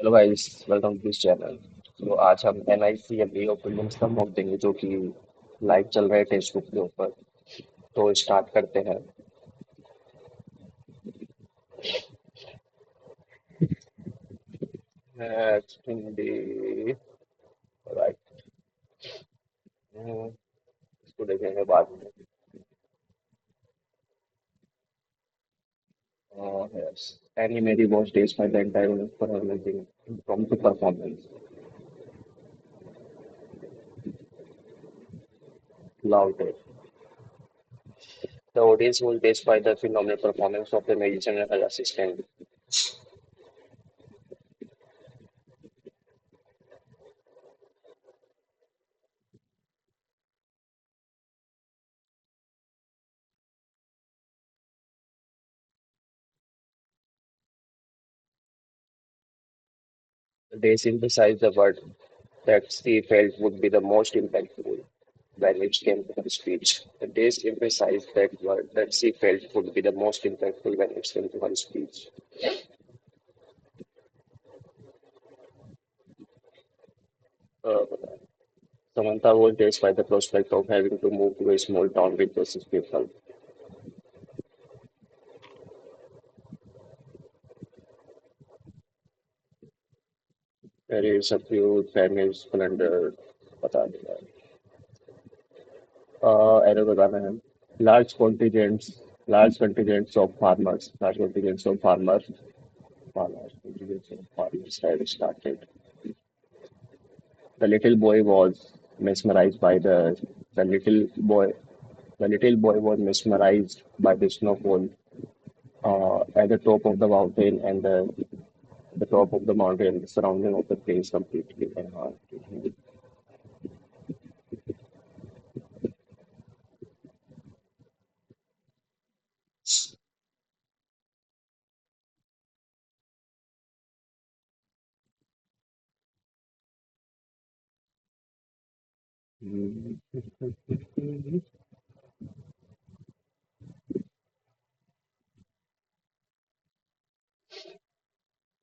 Hello guys, welcome to this channel. तो आज हम एनआईसी या बे ऑफ विलियम्स का मॉक देंगे जो कि लाइव चल रहा है टेक्स्ट बुक के ऊपर। तो स्टार्ट करते हैं। नेक्स्ट हिंदी। राइट। इसको देखेंगे बाद में। Yes. Any merry watch days by the entire for everything from to performance loud. The audience was based by the phenomenal performance of the magician and her assistant. They synthesized the word that she felt would be the most impactful when it came to her speech. They emphasized that word that she felt would be the most impactful when it came to her speech. Uh, Samantha was dazed by the prospect of having to move to a small town with just six people. There is a few family splendor. बता देगा। Arrow बताना है। Large contingents, large contingents of farmers had started. The little boy was mesmerized by the little boy the little boy was mesmerized by the snowfall at the top of the mountain and the top of the mountain, the surrounding of the place completely enhanced him.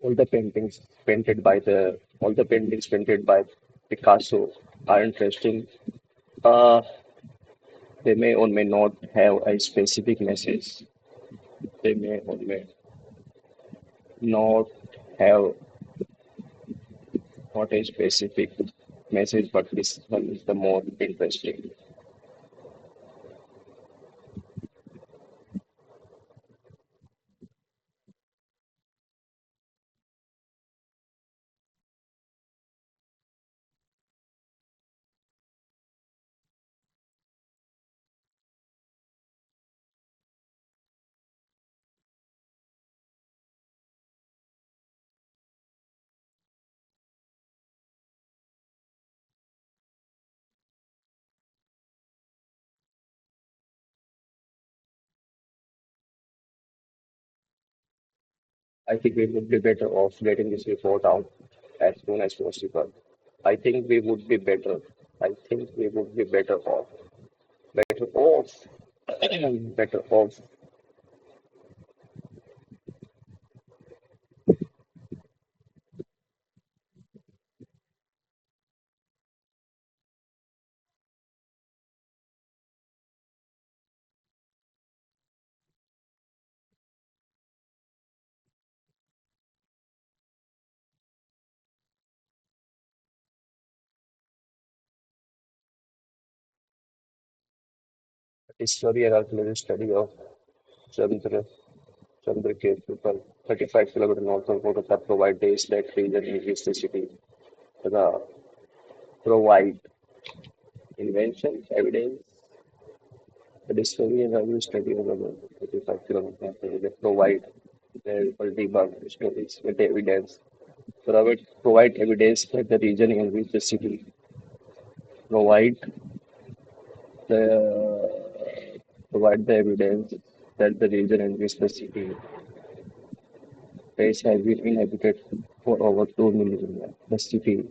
All the paintings all the paintings painted by Picasso are interesting. Uh, they may or may not have a specific message. They may or may not have not a specific message, but this one is the more interesting. I think we would be better off getting this report out as soon as possible. I think we would be better. I think we would be better off, better off. Discovery and archaeological study of Chandra, Chandrake people, 35 kilometers north of Kolkata, provide days that region in which the city the provide invention, evidence. The discovery and archaeological study of the 35 kilometers they provide their debug stories with evidence. Provide evidence that the region in which the city provide the provide the evidence that the region in which the city place has been inhabited for over 2 million years. The city,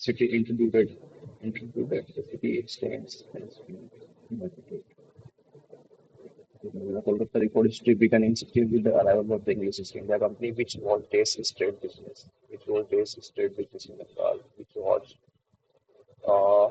city intruded the city extends has been multiplied. The Kolkata record history began in 16 with the arrival of the English East India Company, which was Day's trade business, in Bengal, which was uh,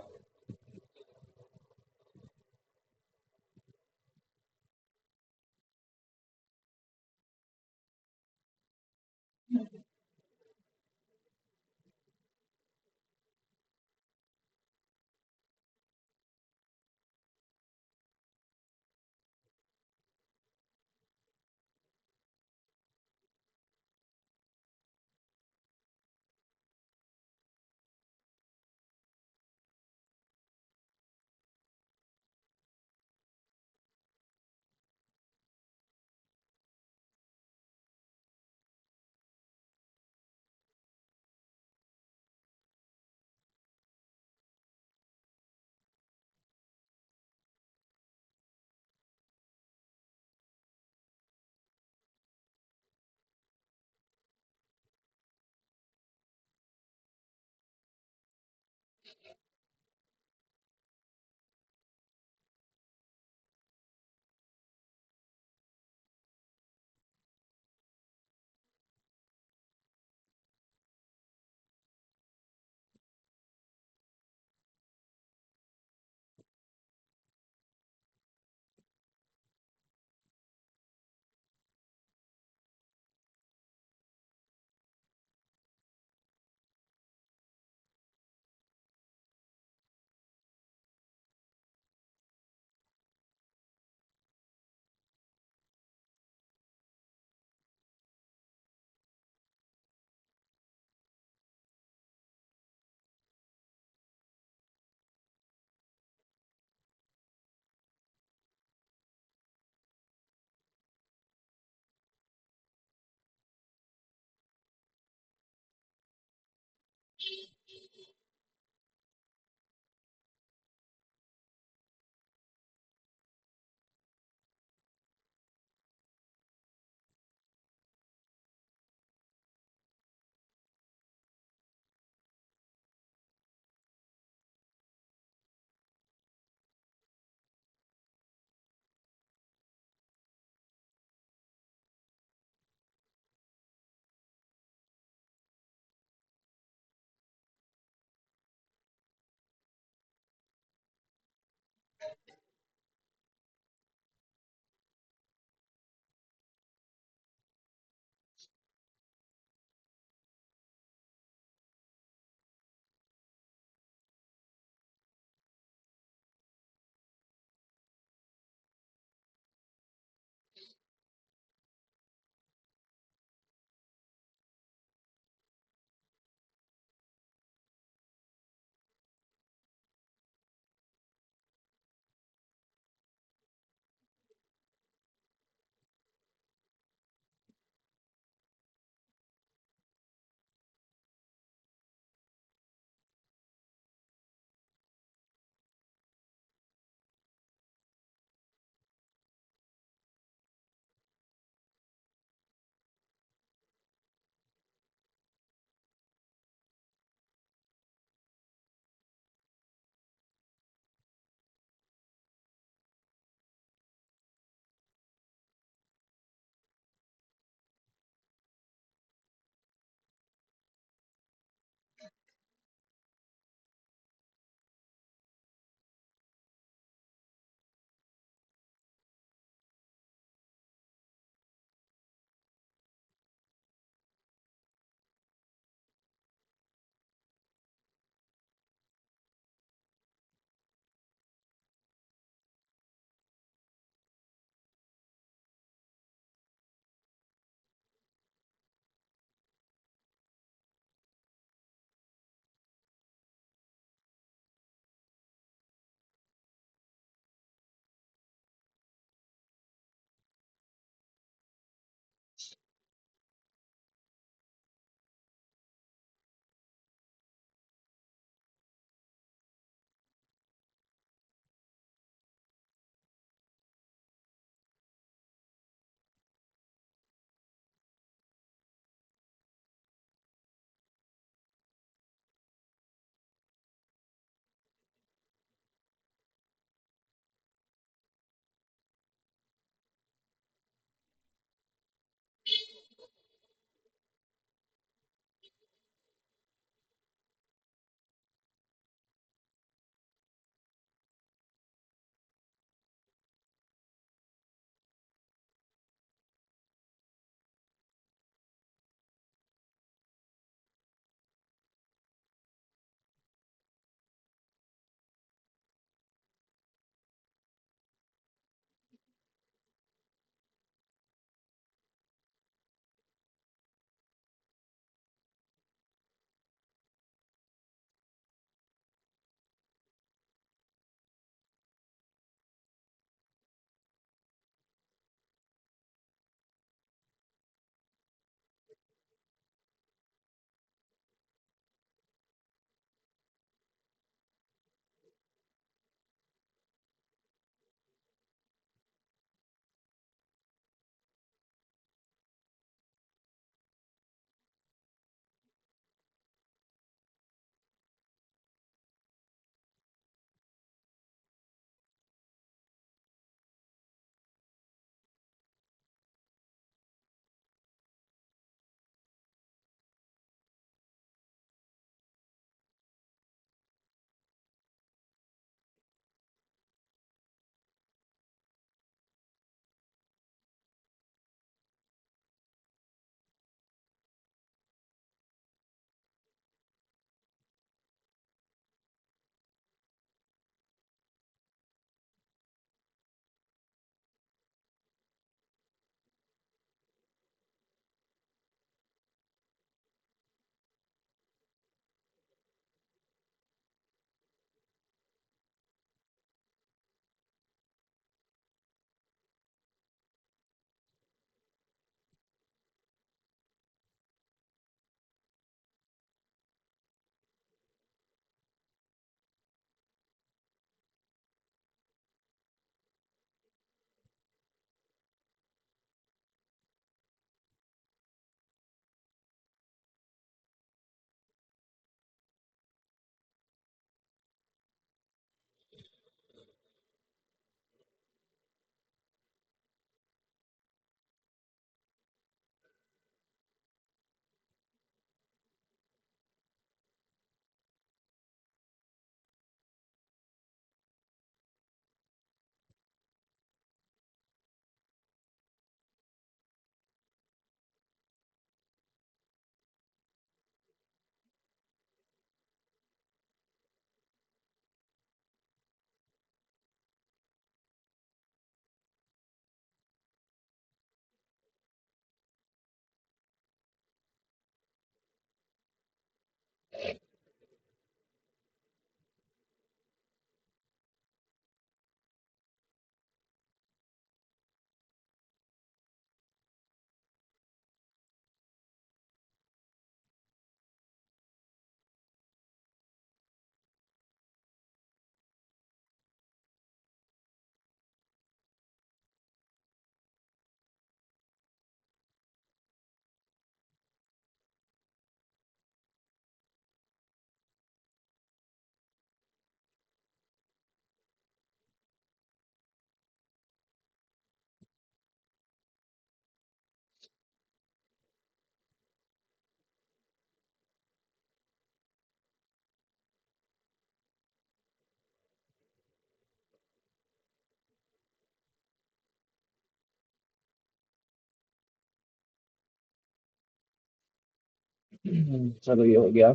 चलो ये हो गया।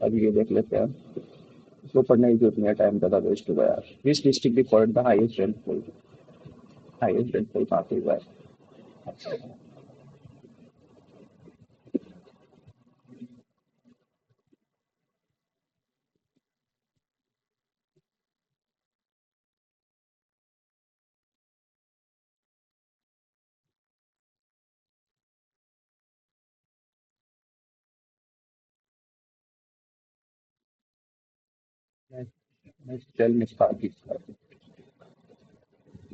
अब ये देख लेते हैं। इसको पढ़ने की जरूरत नहीं है, टाइम ज़्यादा वेस्ट हुआ यार। Which district record the highest rainfall कहाँ पे हुआ है? टेल मिस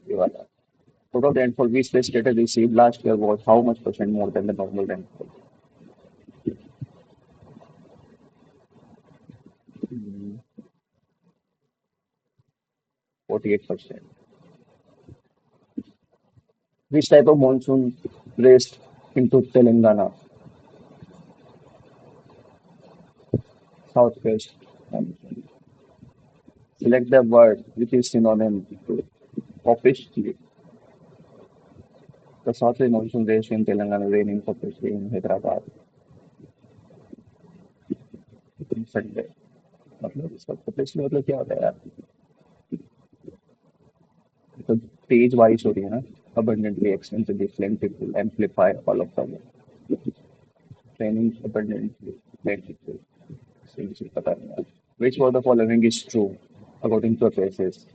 ये वाला। Total rainfall which the state received last year was how much percent more than the normal rainfall? 48%. Which type of monsoon raced into Telangana? Southwest. Select the word which is synonym to officially. The southwest monsoon raced in Telangana raining profusely in Hyderabad on Sunday. मतलब इसका profusely मतलब क्या होता है यार? तो तेज बारिश हो रही है ना? Abundantly, extensively, plentiful, amplify all of them. Raining abundantly, plentiful. मुझे पता नहीं यार। Which of the following is true according to traces?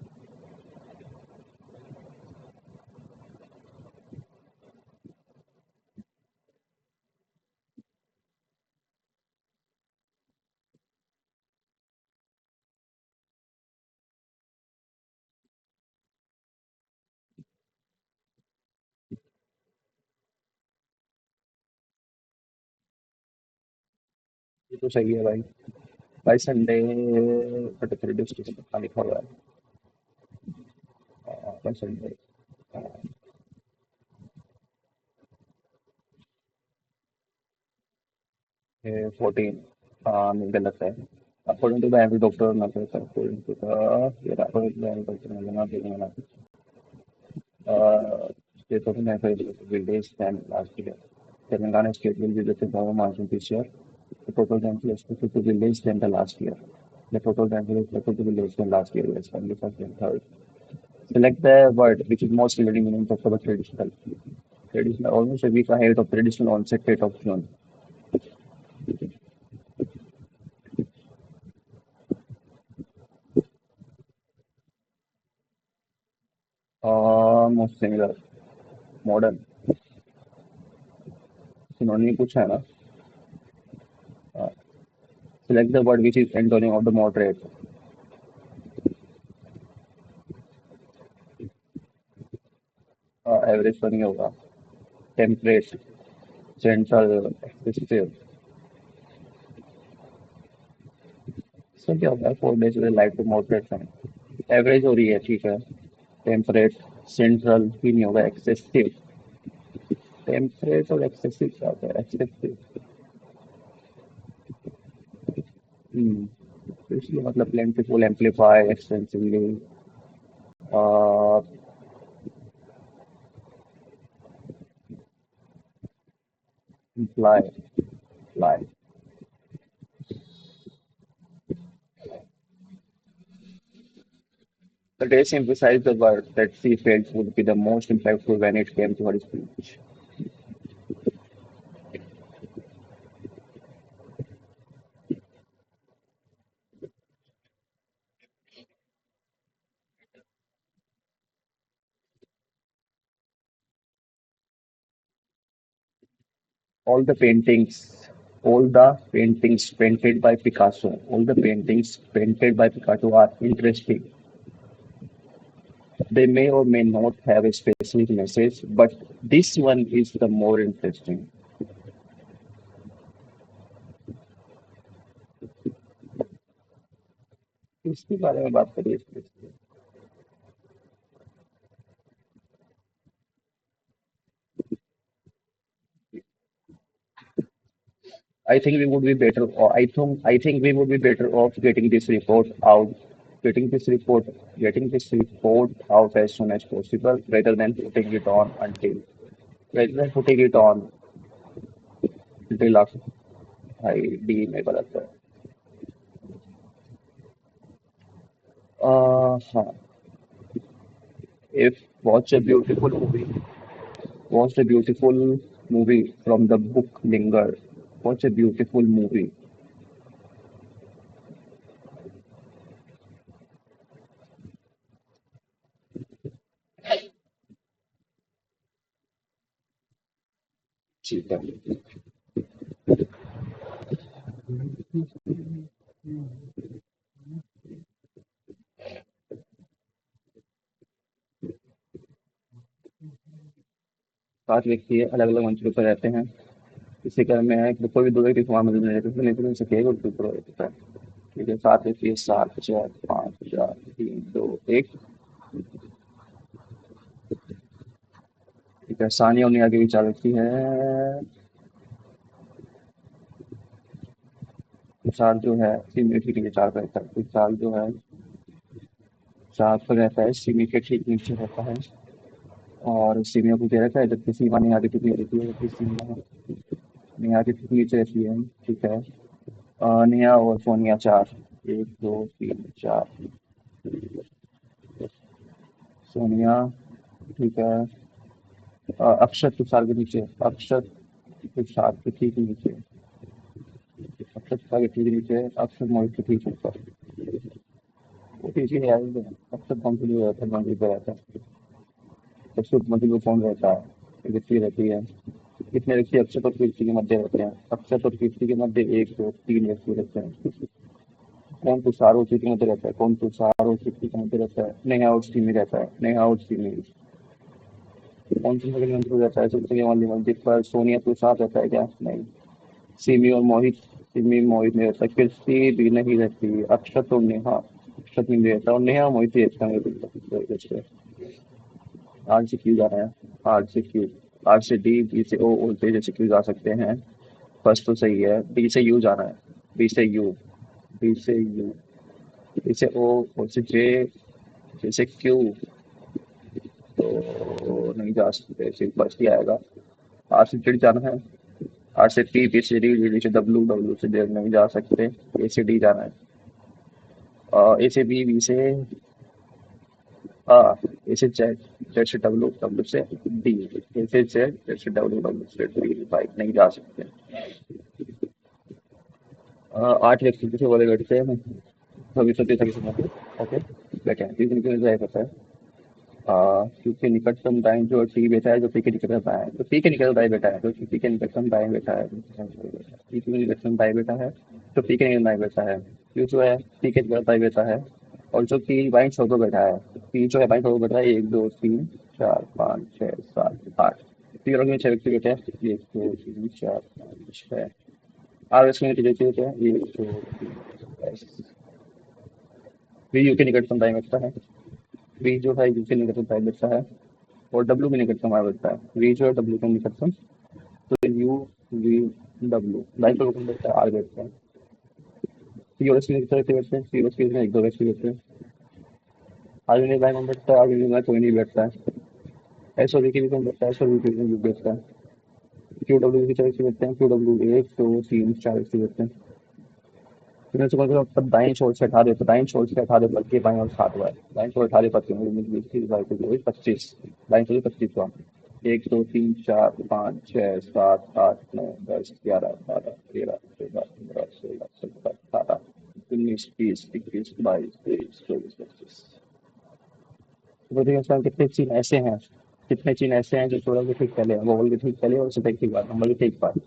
ये तो सही है भाई। भाई संडे पर्टिकुलर डिस्ट्रिक्ट का लिखा हुआ है भाई संडे 14 नहीं गलत है। According to the every doctor, not according to the yeah, according to the every doctor, not taking an state of the village than last year. Telangana state will be the former monsoon this year. The total rainfall is expected to be less than the last year. The total rainfall is expected to be less than last year, yes, only first and third. Select the word which is most relating meaning of the traditional. Traditional, almost a week ahead of traditional onset date of June. Most similar, modern. Synonym कुछ है ना? Select the word which is antonym of the moderate. Average तो नहीं होगा. Temperate, gentle, excessive. So क्या होगा? 4 days with light to moderate sun. Average हो रही है ठीक है. Temperate, central भी नहीं होगा. Excessive. Temperate और excessive क्या होता है? Excessive. हम्म. तो इसलिए मतलब plentiful, amplify, extensively. Uh, imply, imply. The case emphasized the word that she felt would be the most impactful when it came to her speech. All the paintings, all the paintings painted by Picasso, all the paintings painted by Picasso are interesting. They may or may not have a specific message, but this one is the more interesting. इसके बारे में बात करिए इसमें। I think we would be better. Or I think we would be better off getting this report out as soon as possible, rather than putting it on until rather than putting it on until after. भाई D में गलत है। हाँ। If watch a beautiful movie, watch a beautiful movie from the book Linger. Watch a beautiful movie. ठीक है। सात व्यक्ति अलग अलग मंच पर रहते हैं। इसी क्रम में है कि कोई भी दो व्यक्ति समान मदद नहीं रहते, तो नहीं तो सके और ऊपर रहता है। ठीक है, सात व्यक्ति, सात, चार, पाँच, चार, तीन, दो, एक। ठीक है, सानिया और नेहा के बीच चार व्यक्ति है। चार जो है सिमी ठीक है, चार पर रहता है, तो चार जो है चार पर रहता है, सिमी के ठीक नीचे रहता है। और सीमियों को दे रखा है, जबकि सीमा नेहा की ठीक रहती है, जबकि सीमा नेहा की ठीक नीचे रहती है। ठीक है। नेहा और सोनिया चार, एक, दो, तीन, चार। सोनिया। ठीक है। अक्षत तुषार के नीचे, अक्षत तुषार के ठीक नीचे, अक्षत तुषार के ठीक नीचे, अक्षत मोहित के ठीक ऊपर। वो ठीक है यार, अक्षत कौन सी जगह रहता है, कौन सी जगह रहता है? सबसे मध्य में कौन रहता है? एक व्यक्ति रहती है। कितने व्यक्ति अक्षत और कीर्ति के मध्य रहते हैं? अक्षत और कीर्ति के मध्य एक, दो, तीन व्यक्ति रहते हैं। कौन तुषार और कीर्ति के मध्य रहता है? कौन तुषार और कीर्ति के मध्य रहता है? नेहा और सिमी रहता है, नेहा और सिमी। कौन सी जगह नियंत्रण रहता है सबसे वाली मस्जिद पर? सोनिया तुषार रहता है क्या? नहीं। सिमी और मोहित, सिमी मोहित नहीं रहता, कीर्ति भी नहीं रहती, अक्षत और नेहा, अक्षत नहीं रहता, और नेहा और मोहित ही रहता है मेरे को। आर से क्यू जा रहा है, आर से क्यू, आर से डी, बी से ओ, और से क्यू जा सकते हैं। फर्स्ट तो सही है, डी से यू जाना है, बी से यू, बी से यू, बी से ओ से जे, जे से क्यू तो नहीं जा सकते, सिर्फ फर्स्ट ही आएगा। आर से जेड जाना है, आर से टी, बी से डी, डी से डब्ल्यू, डब्ल्यू से जेड नहीं जा सकते। ए से डी जाना है, ए से बी, बी से आ, ए से जेड, जेड से डब्ल्यू, डब्ल्यू से डी, ए से जेड, जेड से डब्ल्यू, डब्ल्यू से डी, भाई नहीं जा सकते। आठ व्यक्ति किसी वाले बैठते हैं, भविष्य के सभी समय पे। ओके, बैठे हैं, तीन निकल जाया करता है। क्योंकि निकटतम दाएं जो टी बैठा है, जो पी के निकटतम दाएं, तो पी के निकटतम दाएं बैठा है, तो पी के निकटतम दाएं बैठा है, पी के निकटतम दाएं बैठा है, तो पी के निकटतम दाएं बैठा है। क्यू जो है पी के निकटतम दाएं बैठा है, और जो पी बाएं छोर पर बैठा है, पी जो है बाएं छोर पर बैठा है, एक, दो, तीन, चार, पाँच, छः, सात, आठ। पी और में छह व्यक्ति बैठे हैं, एक, दो, तीन, चार, पाँच, छः। आर एस में व्यक्ति बैठे हैं, एक, दो, तीन। वी यू के निकटतम दाएं बैठता है, वी जो है यू के निकटतम दाएं बैठता है, और डब्ल्यू के निकटतम आर बैठता है। वी जो है डब्ल्यू के निकटतम, तो यू, वी, डब्ल्यू दाएं पर कौन बैठता है? आर बैठता है। सी और एस के निकटतम व्यक्ति बैठते हैं, सी और एस के में एक, दो व्यक्ति बैठते हैं। आर में दाएं कौन बैठता है? आर में कोई नहीं बैठता है। एस और वी के भी कौन बैठता है? एस और वी के भी बैठता है। क्यू डब्ल्यू की व्यक्ति बैठते हैं, क्यू डब्ल्यू एक, दो, तीन, चार व्यक्ति बैठते हैं। फिर से कौन सा दाएं छोर से हटा दे, तो दाएं छोर से हटा दे, पद के बाएं और सात हुआ है, दाएं छोर हटा दे पद के मुझे 25, दाएं छोर 25 हुआ। एक, दो, तीन, चार, पाँच, छः, सात, आठ, नौ, 10, 11, 12, 13, 14, 15, 16, 17, 18, 19, 20, 21, 22, 23, 24, 25। तो देखिए इसमें कितने चिन्ह ऐसे हैं, कितने चिन्ह ऐसे हैं जो थोड़ा के ठीक पहले, वोवल के ठीक पहले और सफेद के बाद, नंबर के ठीक बाद।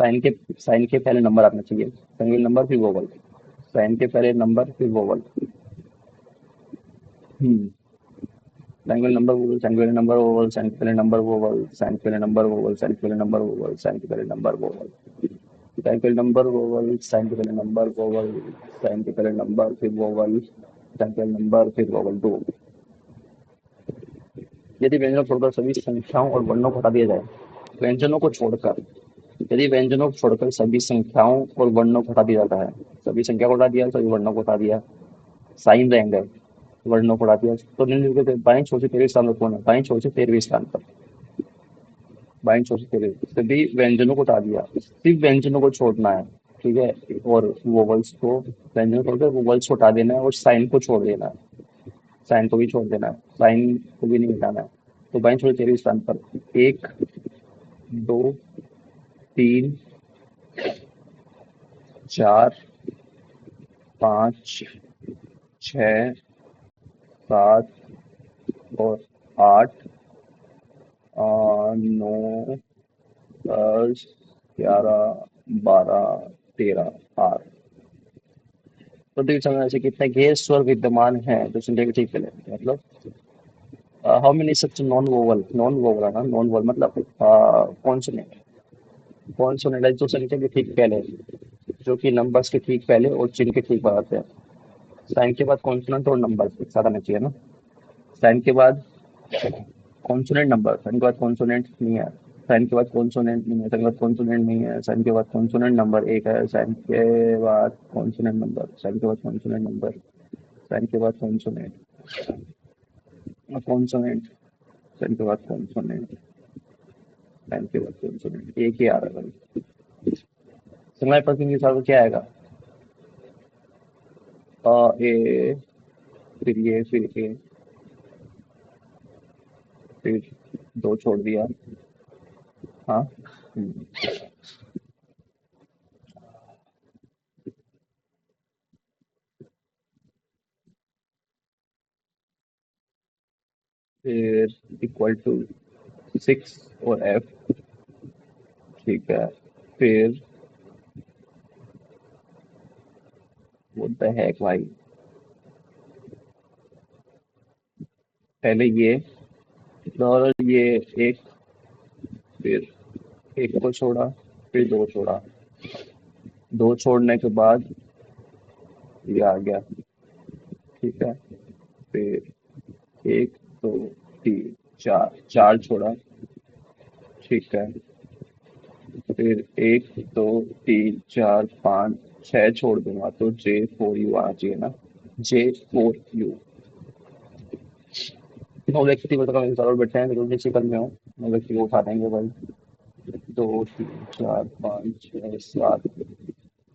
साइन के पहले नंबर आना चाहिए, सिंगल नंबर फिर वोवल, साइन के पहले नंबर फिर vowel. Hmm. Triangle number vowel, triangle number vowel, sign के पहले नंबर वोवल, साइन के पहले नंबर वोवल, साइन के पहले नंबर वोवल, साइन के पहले number vowel, triangle number vowel, sign के पहले नंबर वोवल, साइन के पहले नंबर फिर वोवल, ट्रायंगल नंबर फिर वोवल दो। यदि व्यंजनों को छोड़कर सभी संख्याओं और वर्णों को हटा दिया जाए, व्यंजनों को छोड़कर, यदि व्यंजनों को छोड़कर सभी संख्याओं और वर्णों को हटा दिया जाता है, सभी संख्या को हटा दिया, सभी वर्णों को हटा दिया, साइन रहेंगे, वर्णों को हटा दिया, तो निम्नलिखित में बाएं छोर से 13वें स्थान पर कौन है? बाएं छोर से 13वें स्थान पर बाइंड छोड़ के सभी व्यंजनों को हटा दिया, सिर्फ व्यंजनों को छोड़ना है। ठीक है, और वोवल्स को, व्यंजनों को छोड़कर वोवल्स को हटा देना है और साइन को छोड़ देना है। साइन को भी छोड़ देना है, साइन को भी नहीं हटाना है। तो बाइंड छोड़ तेरे स्थान पर एक, दो, तीन, चार, पाँच, छ, सात और आठ, नौ, दस, ग्यारह, बारह, तेरह, आठ। तो देखिए समय से कितने गैस स्वर विद्यमान है तो सुनने के ठीक पहले मतलब how many such non vowel, non vowel है ना, नॉन वोवल मतलब कॉन्सोनेंट, कॉन्सोनेंट है जो संख्या के ठीक पहले, जो कि नंबर्स के ठीक पहले और चिन्ह के ठीक बाद आते हैं। साइन के बाद कॉन्सोनेंट और नंबर एक साथ आना चाहिए ना। साइन के बाद कॉन्सोनेंट नंबर, साइन के बाद कॉन्सोनेंट नहीं है, साइन के बाद कॉन्सोनेंट नहीं है, साइन के बाद कॉन्सोनेंट नहीं है, साइन के बाद कॉन्सोनेंट नंबर एक है, साइन के बाद कॉन्सोनेंट नंबर, साइन के बाद कॉन्सोनेंट नंबर, साइन के बाद कॉन्सोनेंट, कॉन्सोनेंट, साइन के बाद कॉन्सोनेंट, साइन के बाद कॉन्सोनेंट, एक ही आ रहा है। सिंगल पर्सन के हिसाब से क्या आएगा? ए, फिर ये, फिर ए, फिर दो छोड़ दिया। हाँ। हम्म, फिर इक्वल टू सिक्स और एफ। ठीक है, फिर व्हाट द हेक भाई, पहले ये और ये एक, फिर एक को छोड़ा, फिर दो छोड़ा, दो छोड़ने के बाद ये आ गया। ठीक है, फिर एक, दो, तीन, चार, चार छोड़ा। ठीक है, फिर एक, दो, तीन, चार, पाँच, छह छोड़ दूंगा तो J4U आना चाहिए ना। J4U। नौ व्यक्ति मतलब हम जरूर बैठे हैं लेकिन शिकल में हो, नौ व्यक्ति को उठा देंगे भाई। दो, तीन, चार, पाँच, छः, सात,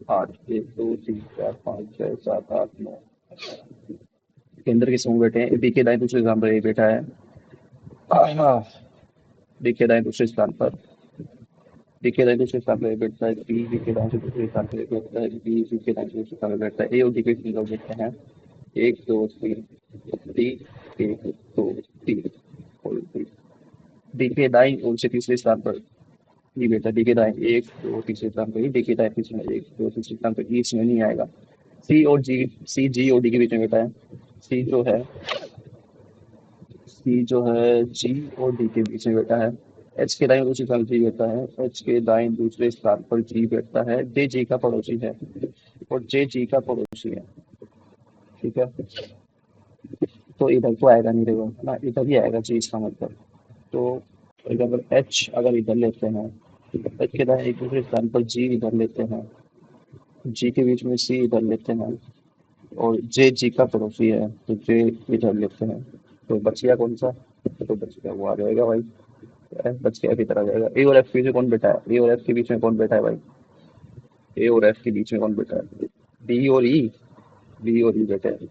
आठ, एक, दो, तीन, चार, पाँच, छः, सात, आठ, नौ। केंद्र के समूह बैठे हैं, बी के दाएं दूसरे स्थान पर ए बैठा है। बी के दाएं दूसरे स्थान पर, बी के दाएं दूसरे स्थान पर ए बैठता है, बी के दाएं से दूसरे स्थान पर ए बैठता है, बी के दाएं से दूसरे स्थान पर बैठता है, ए और डी के तीन लोग बैठते हैं। एक, दो, तीन, तीन, एक, दो, तीन और तीन। डी के दाएं ओर से तीसरे स्थान पर ई बैठा है, डी के दाएं एक, दो, तीसरे स्थान पर ई, डी के दाएं तीसरे एक, दो, तीसरे स्थान पर ई, इसमें नहीं आएगा। सी और जी, सी जी और डी के बीच में बैठा है। सी जो है, सी जो है जी और डी के बीच में बैठा है। एच के दाएं दूसरे स्थान पर जी बैठा है, एच के दाएं दूसरे स्थान पर जी बैठता है, जे जी का पड़ोसी है और जे जी का पड़ोसी है। ठीक है, तो इधर तो आएगा नहीं रहेगा है ना, इधर ही आएगा जी इसका मतलब। तो अगर एच अगर इधर लेते हैं, एच के दाएं एक दूसरे स्थान पर जी इधर लेते हैं, जी के बीच में सी इधर लेते हैं और जे जी का पड़ोसी है तो जे इधर लेते हैं। तो बच गया कौन सा? तो बच गया वो आ जाएगा भाई। बच गया किधर आ जाएगा? ए और एफ के बीच में कौन बैठा है? ए और एफ के बीच में कौन बैठा है भाई? ए और एफ के बीच में कौन बैठा है? डी और ई, बी और ई बैठे हैं।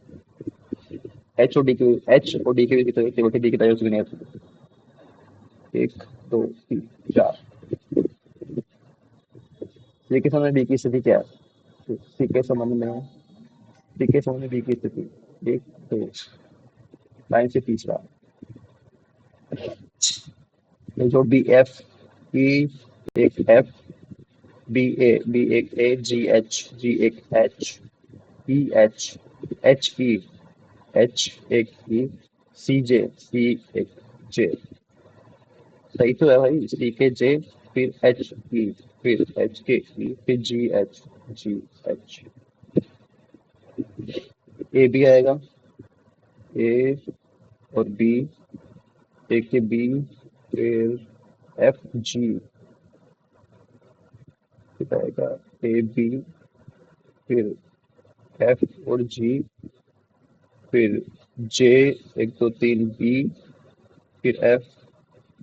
एच और डी के, एच और डी के बीच में बैठे, डी की तरफ से नहीं है। एक, दो, तीन, चार। सी के समय बी की स्थिति क्या है? सी के संबंध में, सी के संबंध में बी की स्थिति एक, दो, लाइन से तीसरा, जो बी एफ ई, एक एफ, बी ए, बी एक ए, जी एच, जी एक H, E H, H E, H एक ई, सी जे, सी एक जे। सही तो है भाई, सी के जे, फिर एच ई, फिर एच के ई, फिर जी एच, जी एच। ए भी आएगा, ए और बी, ए के बी, फिर एफ जी, फिर आएगा ए बी, फिर एफ और जी, फिर जे, एक दो तीन बी, फिर एफ,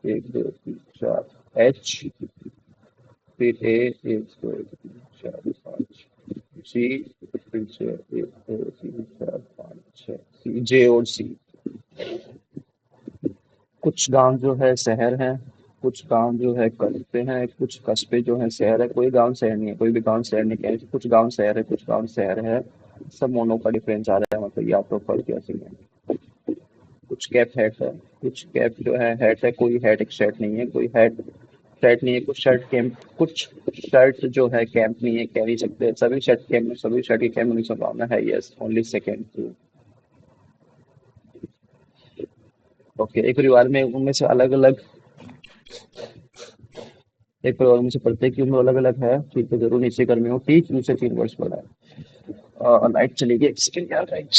एक दो तीन चार, एच, फिर ए, एक दो तीन चार पाँच, जी, फिर से एक दो तीन चार पाँच छः, सी, जे और सी। कुछ गांव जो है शहर हैं, कुछ गांव जो है कस्बे हैं, कुछ कस्बे जो है शहर है। कोई गांव शहर नहीं है, कोई भी गांव शहर नहीं है, कुछ गांव शहर है, कुछ गांव शहर है। सब मोनो का डिफरेंस आ रहा है, मतलब या तो फर्क या सही है। कुछ कैप हैट है, कुछ कैप जो है हैट है, कोई हैट एक शर्ट नहीं है, कोई हैट शर्ट नहीं है, कुछ शर्ट कैंप, कुछ शर्ट जो है कैंप नहीं है, कह नहीं सकते सभी शर्ट कैंप में, सभी शर्ट की कैंप होने की संभावना है, यस ओनली सेकेंड। ओके, एक परिवार में उनमें से अलग अलग, एक परिवार में से प्रत्येक की उम्र अलग अलग है, ठीक है जरूर नीचे कर्मी हो, ठीक उनसे 3 वर्ष बड़ा है। लाइट चली गई, एक सेकंड यार, लाइट।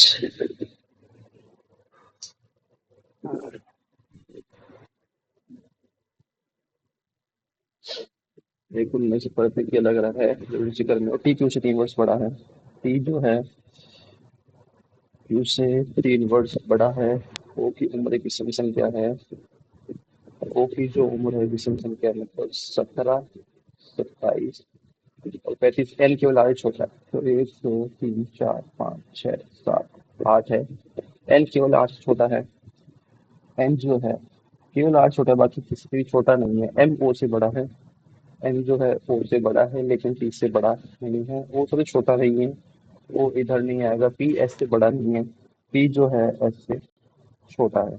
एक उनमें से प्रत्येक की अलग अलग है, जरूर नीचे कर्मी हो, ठीक उनसे 3 वर्ष बड़ा है। टी जो है क्यू से 3 वर्ष बड़ा है। ओ की उम्र की सम संख्या है, ओ की जो उम्र है विषम संख्या है, मतलब 17, 27 और 35। एल केवल आगे छोटा है, तो 1 2 3 4 5 6 7 8 है। एल केवल 8 छोटा है। एन जो है केवल 8 छोटा है, बाकी किसी से भी छोटा नहीं है। एम ओ से बड़ा है। एम जो है ओ से बड़ा है लेकिन टी से बड़ा नहीं है, वो थोड़ी छोटा नहीं है, वो इधर नहीं आएगा। पी एस से बड़ा नहीं है, पी जो है एस से छोटा है।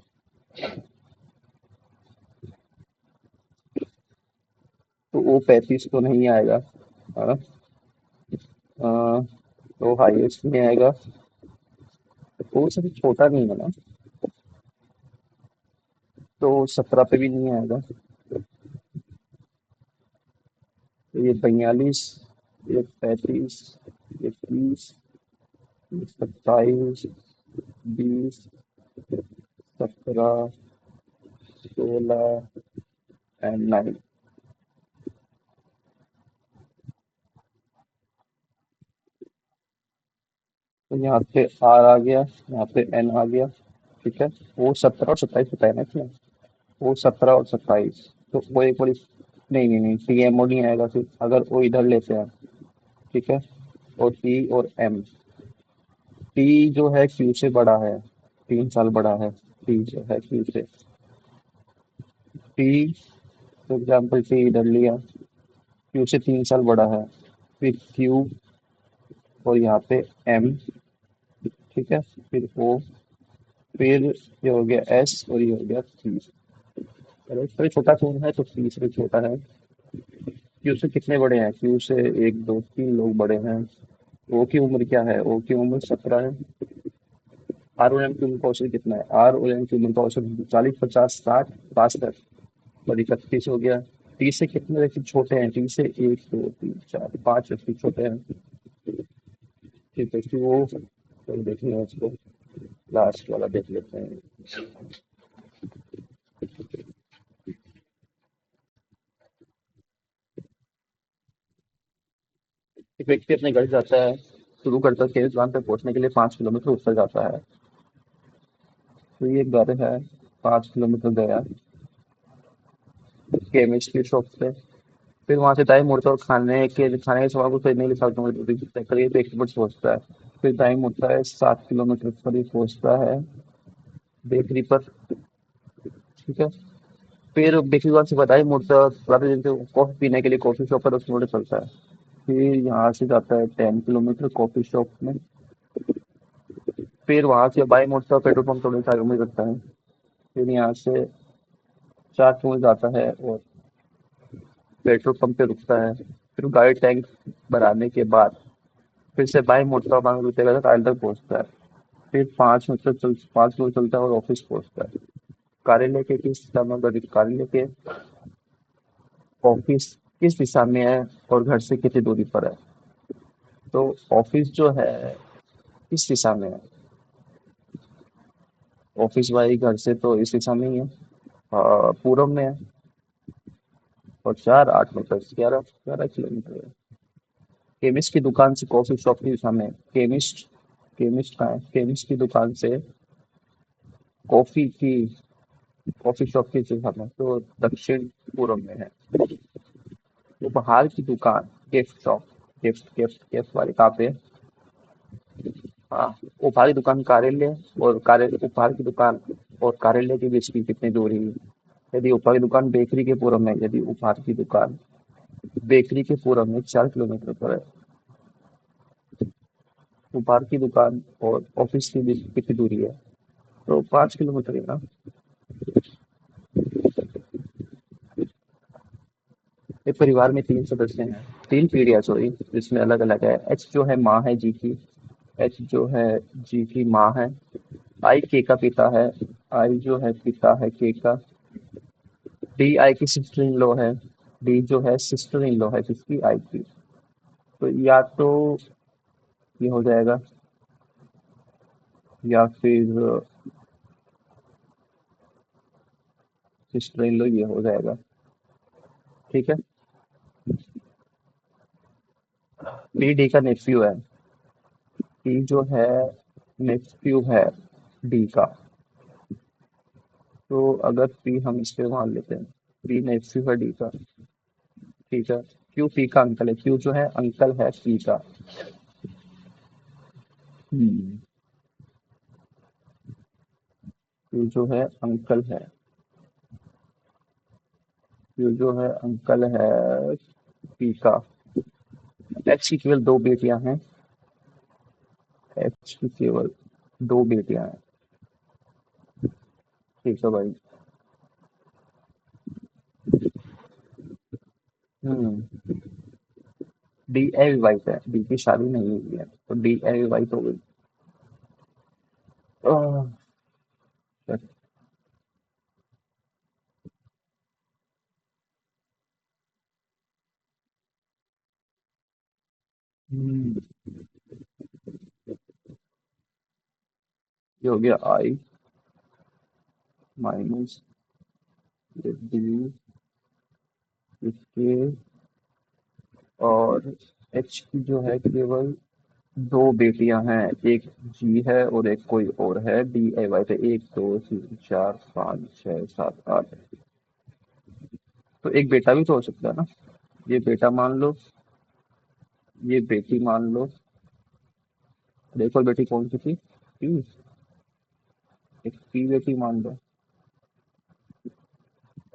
तो वो 35 तो नहीं आएगा। हाँ, तो हाईएस्ट में आएगा, तो सबसे छोटा नहीं है ना, तो 17 पे भी नहीं आएगा। तो ये 42, ये 35, ये 30, ये 27, 20, 17, 16 एंड 9। तो यहाँ पे आर आ गया, यहाँ पे एन आ गया, ठीक है। वो 17 और 27 बताया ना इसमें, वो 17 और 27, तो वो एक बड़ी, नहीं नहीं नहीं, टी एम ओ नहीं आएगा फिर अगर वो इधर लेते हैं, ठीक है। और टी और एम, टी जो है क्यू से बड़ा है, 3 साल बड़ा है। टी जो है क्यू से, टी फॉर एग्जाम्पल टी इधर लिया, क्यू से 3 साल बड़ा है। फिर क्यू और यहाँ पे एम, ठीक है। फिर ओ, फिर ये हो गया एस और ये हो गया टी। अगर इससे छोटा कौन है तो टी से छोटा है। क्यू से कितने बड़े हैं, क्यू से 1 2 3 लोग बड़े हैं। ओ की उम्र क्या है, ओ की उम्र 17 है। आर और एम की उम्र का औसत कितना है, आर और एम की उम्र का औसत 40 50 60 62 और 31 हो गया। टी से कितने व्यक्ति छोटे हैं, टी से 1 2 3 4 5 व्यक्ति छोटे हैं, ठीक है। कि वो तो देख लें उसको, लास्ट वाला देख लेते हैं। एक व्यक्ति अपने घर जाता है, शुरू करता है खेत दुकान तक पहुंचने के लिए 5 किलोमीटर उत्तर जाता है। तो ये घर है, 5 किलोमीटर गया केमिस्ट की शॉप पे, फिर वहां से दाएं मुड़ता है और खाने के सामान को खरीदने के लिए 7 किलोमीटर तय करिए, एक मिनट पहुंचता है। फिर दाएं मुड़ता है, 7 किलोमीटर करीब पहुंचता है बेकरी पर, ठीक है। फिर बेकरी दुकान से दाएं मुड़ता है, रात दिन से कॉफी पीने के लिए कॉफी शॉप पर 10 किलोमीटर चलता है। फिर यहाँ से जाता है 10 किलोमीटर कॉफी शॉप में, फिर वहां से बाएं मुड़ता है, पेट्रोल पंप थोड़ी 4 किलोमीटर रखता है। फिर यहाँ से 4 किलोमीटर जाता है और पेट्रोल पंप पे रुकता है। फिर गाड़ी टैंक भराने के बाद फिर से बाएं मुड़ता है, 5 किलोमीटर कार्यालय तक पहुंचता है। फिर 5 किलोमीटर चलता है और ऑफिस पहुंचता है। कार्यालय के किस दिशा में, कार्यालय के ऑफिस किस दिशा में है और घर से कितनी दूरी पर है। तो ऑफिस जो है किस दिशा में है, ऑफिस वाली घर से तो इस दिशा में ही है, पूरब में है। और 4 8 मीटर, 11 11 किलोमीटर है। केमिस्ट की दुकान से कॉफी शॉप की दिशा में, केमिस्ट, केमिस्ट कहाँ है, केमिस्ट की दुकान से कॉफी की कॉफी शॉप की जगह में, तो दक्षिण पूर्व में है। उपहार की दुकान, gift shop, gift gift gift वाली कहाँ पे है? हाँ। उपहार की दुकान कार्यालय, और कार्य उपहार की दुकान और कार्यालय के बीच की कितनी दूरी है? यदि उपहार की दुकान बेकरी के पूर्व में, यदि उपहार की दुकान बेकरी के पूर्व में 4 किलोमीटर पर है, उपहार की दुकान और ऑफिस के बीच कितनी दूरी है? तो 5 किलोमीटर है ना। एक परिवार में 3 सदस्य हैं, 3 पीढ़ियां सॉरी, जिसमें अलग अलग है। एच जो है माँ है जी की, एच जो है जी की माँ है। आई के का पिता है, आई जो है पिता है के का। डी आई की सिस्टर इन लॉ है, डी जो है सिस्टर इन लॉ है किसकी? आई की। तो या तो ये हो जाएगा, या फिर सिस्टर इन लॉ ये हो जाएगा। ठीक है। डी डी का नेफ्यू है, डी जो है नेफ्यू है डी का। तो अगर पी हम इस पे मान लेते हैं, पी नेफ्यू है डी का। ठीक है। क्यू पी का अंकल है, क्यू जो है अंकल है पी का। हम्म। क्यू जो है अंकल है, क्यू जो है अंकल है पी का। एच की केवल 2 बेटियां हैं, एच की केवल 2 बेटियां हैं। ठीक है भाई। हम्म। डी अविवाहित है, डी की शादी नहीं हुई है, तो डी अविवाहित हो गई। आह, हम्म, ये हो गया आई माइनस डी इसके, और एच की जो है केवल 2 बेटियां हैं, एक जी है और एक कोई और है। डी ए वाई थे 1 2 3 4 5 6 7 8। तो एक बेटा भी तो हो सकता है ना। ये बेटा मान लो, ये बेटी मान लो। देखो बेटी कौन सी थी? पी। एक पी बेटी मान लो।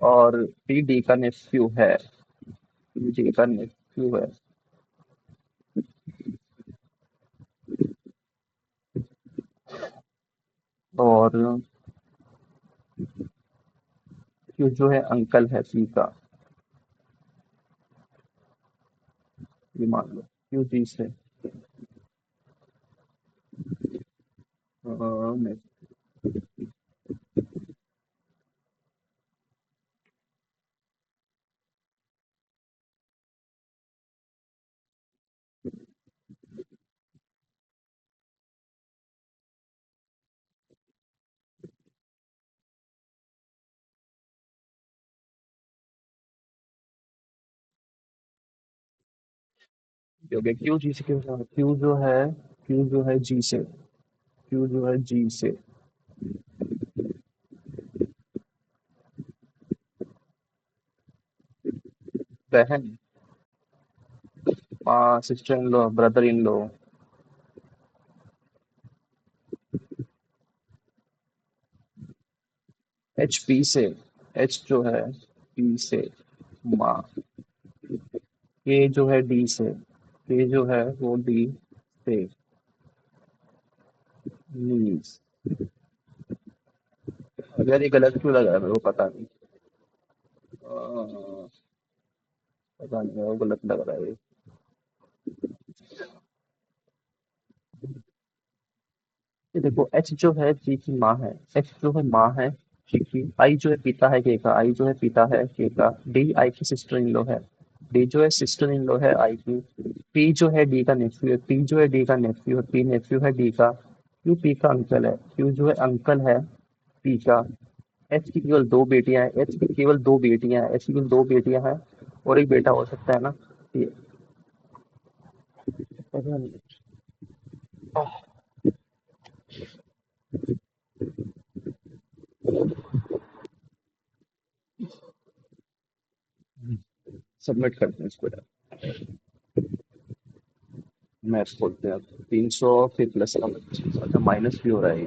और पी डी का नेफ्यू है, पी डी का नेफ्यू है। और क्यू जो है अंकल है पी का, ये मान लो क्यू जी से। next, ये हो गया क्यू जी से। क्यू जो है जी से, क्यू जो है जी से। बहन, sister in law, brother in law. H P से, एच जो है पी से माँ। के जो है डी से, के जो है वो डी से नीज। अगर ये गलत क्यों लग रहा है मेरे को पता नहीं। पता नहीं वो गलत लग रहा है ये। ये देखो एच जो है जी की माँ है, एच जो है माँ है जी की। आई जो है पिता है के का, आई जो है पिता है के का। डी आई की सिस्टर इन लॉ है, डी जो है सिस्टर इन लॉ है आई की। पी जो है डी का नेफ्यू है, पी जो है डी का नेफ्यू है, पी नेफ्यू है डी का। क्यू पी का अंकल है, क्यू जो है अंकल है पी का। एच की केवल 2 बेटियां हैं, एच की केवल 2 बेटियां हैं, एच की केवल 2 बेटियां हैं, और एक बेटा हो सकता है ना। ये पता नहीं। सबमिट करते हैं इसको यार। मैथ खोलते हैं अब। 300 फिर प्लस का 25, अच्छा माइनस भी हो रहा है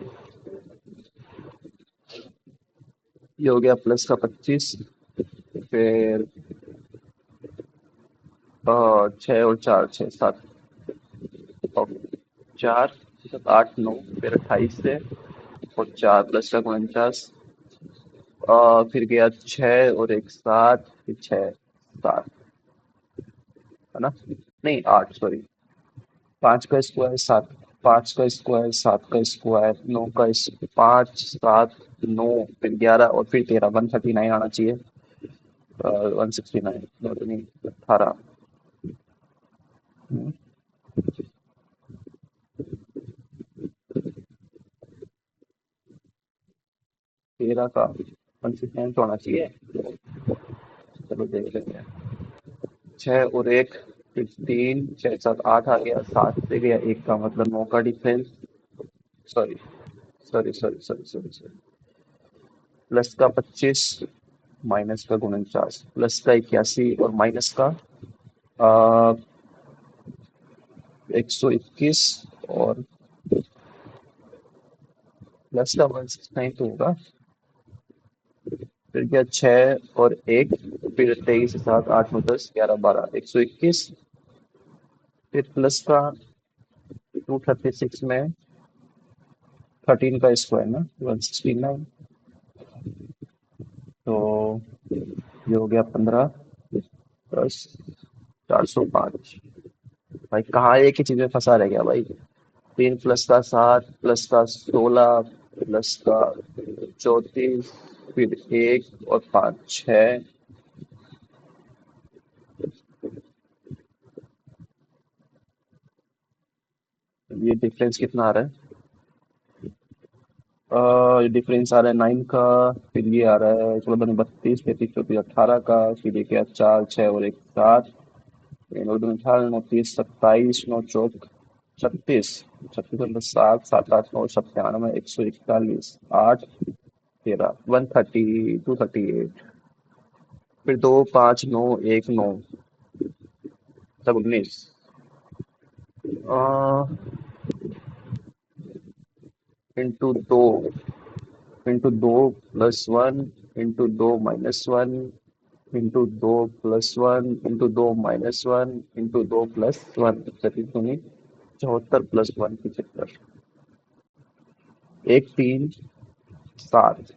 ये हो गया प्लस का 25। फिर 6 और 4, 6 7, और 4 7 8 9, फिर 28 से, और 4 प्लस का 49। फिर गया 6 और 1 7, फिर 6 7, है ना? नहीं 8, सॉरी। 5 का स्क्वायर 7, 5 का स्क्वायर 7 का स्क्वायर 5 7 9, फिर 11 और फिर 13, 139 आना चाहिए। 169, 18। 13 का 169 तो आना चाहिए। चलो देख लेते हैं। 6 और 1, फिर 3 6 7 8 आ गया, 7 से गया 1 का मतलब 9 का difference. Sorry sorry sorry sorry sorry sorry. Plus का 25, माइनस का 49, प्लस का 81 और माइनस का 121, और प्लस का 169 तो होगा। फिर क्या 6 और 1, फिर 23 7 8 9 10 11 12 121, फिर प्लस का 236 में 13 का स्क्वायर ना 169, तो ये हो गया 15 + 405। भाई कहाँ एक ही चीज में फंसा रह गया भाई। 3 + 7 +16 +34, फिर 1 और 5 6। ये डिफरेंस कितना आ रहा है? ये डिफरेंस आ रहा है 9 का। फिर ये आ रहा है 16 32 33 34 18 का। फिर ये क्या 4 6 और 1 7, 9 2 18 29 27 9 36, 36 7 7 8 9 97 141 8 13 130 238, फिर 2 5 9 1 9, तब 19। Into 2 +1 into 2 -1 into 2 +1 into 2 -1 into 2 +1, 74 + 1 75। 1 3 7,